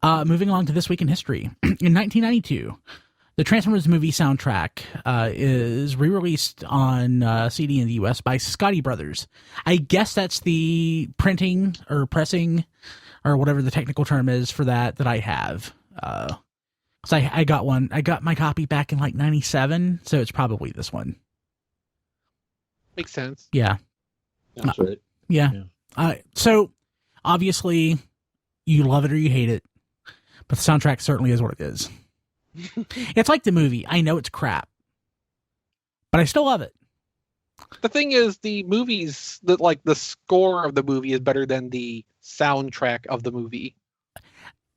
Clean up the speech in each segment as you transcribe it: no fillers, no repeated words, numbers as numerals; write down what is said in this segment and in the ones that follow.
Moving along to This Week in History. In 1992, the Transformers movie soundtrack is re-released on CD in the U.S. by Scotti Brothers. I guess that's the printing or pressing or whatever the technical term is for that I have. Because I got one. I got my copy back in like 97, so it's probably this one. Makes sense. Yeah. That's right. Yeah. So, obviously, you love it or you hate it, but the soundtrack certainly is what it is. It's like the movie. I know it's crap, but I still love it. The thing is, the movies, the score of the movie is better than the soundtrack of the movie.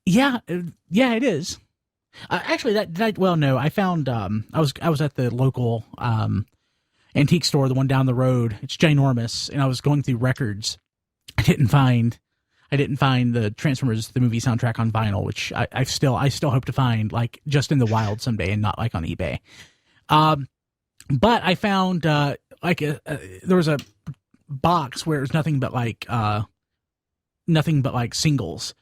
Yeah, it is. Actually, no, I found I was at the local antique store, the one down the road. It's ginormous, and I was going through records. I didn't find the Transformers the movie soundtrack on vinyl, which I still hope to find, like, just in the wild someday, and not like on eBay. But I found there was a box where it was nothing but singles.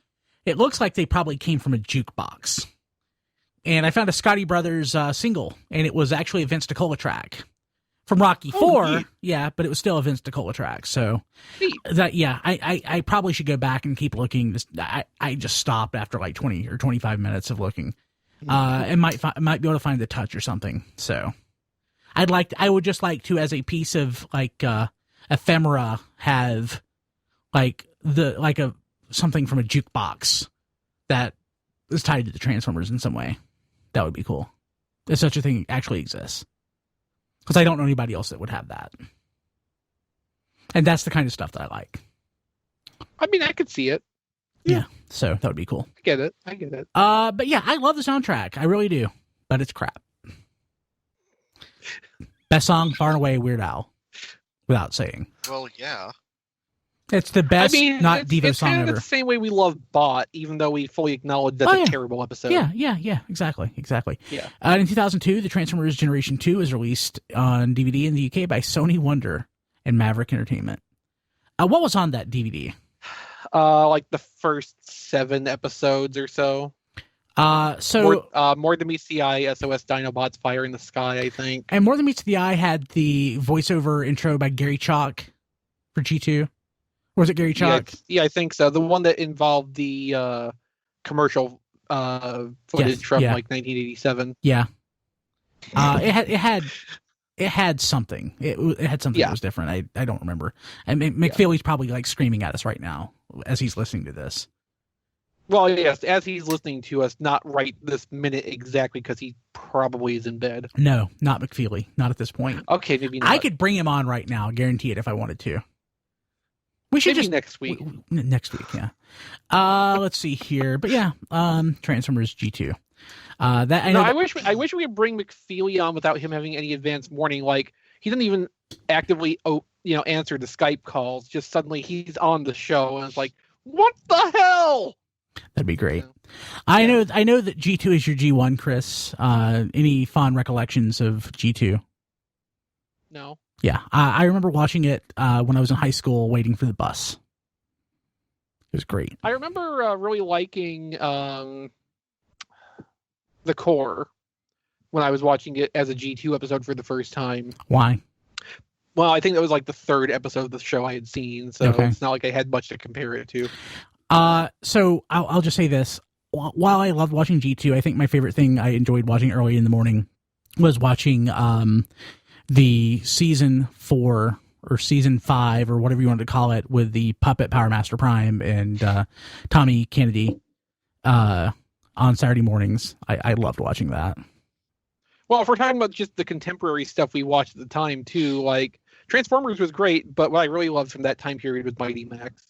It looks like they probably came from a jukebox. And I found a Scotti Brothers single, and it was actually a Vince DiCola track from Rocky IV. Yeah, but it was still a Vince DiCola track. So I probably should go back and keep looking. I just stopped after like 20 or 25 minutes of looking. And might be able to find the touch or something. So I would just like to, as a piece of like ephemera, have something from a jukebox that is tied to the Transformers in some way. That would be cool if such a thing actually exists, because I don't know anybody else that would have that, and that's the kind of stuff that I like. I mean, I could see it. Yeah, so that would be cool. I get it. But yeah, I love the soundtrack. I really do, but it's crap. Best song, far and away, Weird Al, without saying. Well, yeah. It's the best, not Devo it's song kind ever. of the same way we love Bot, even though we fully acknowledge that's a terrible episode. Yeah, exactly. Yeah. In 2002, the Transformers Generation 2 was released on DVD in the UK by Sony Wonder and Maverick Entertainment. What was on that DVD? Like the first 7 episodes or so. More Than Meets the Eye, SOS Dinobots, Fire in the Sky, I think. And More Than Meets the Eye had the voiceover intro by Gary Chalk for G2. Or was it Gary Chalk? Yeah, I think so. The one that involved the commercial footage from like 1987. Yeah. It had something. It had something that was different. I don't remember. And McFeely's probably like screaming at us right now as he's listening to this. Well, yes, as he's listening to us, not right this minute exactly, because he probably is in bed. No, not McFeely. Not at this point. Okay, maybe not. I could bring him on right now, guarantee it, if I wanted to. We should maybe next week. Next week, yeah. Let's see here, but yeah, Transformers G2. I wish we could bring McFeely on without him having any advanced warning. Like, he doesn't even actively, answer the Skype calls. Just suddenly he's on the show, and it's like, what the hell? That'd be great. I know that G2 is your G1, Chris. Any fond recollections of G2? No. Yeah, I remember watching it when I was in high school, waiting for the bus. It was great. I remember really liking the Core when I was watching it as a G2 episode for the first time. Why? Well, I think that was like the 3rd episode of the show I had seen, so It's not like I had much to compare it to. So I'll just say this. While I loved watching G2, I think my favorite thing I enjoyed watching early in the morning was watching the season 4 or season 5 or whatever you want to call it with the puppet Power Master Prime and Tommy Kennedy on Saturday mornings. I loved watching that. Well, if we're talking about just the contemporary stuff we watched at the time too, like Transformers was great, but what I really loved from that time period was Mighty Max.